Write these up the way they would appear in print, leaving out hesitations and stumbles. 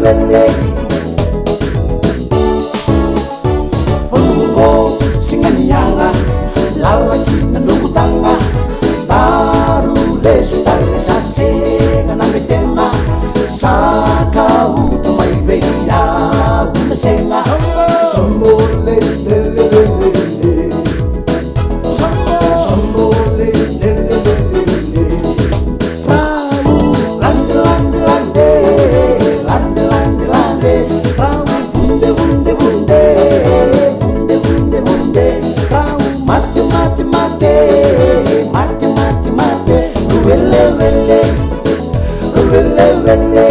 vele Pulugo singaniyanga Lala kina nukutanga Baru lesu tali sasenga na metema Saka utu mai beya umesenga Sombo le le le le le Sombo le le le le le Ramu lande lande lande Lande lande lande Ramu bunde bunde bunde Bunde bunde bunde Ramu mate mate mate Mate mate mate Vele vele Vele vele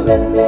Vele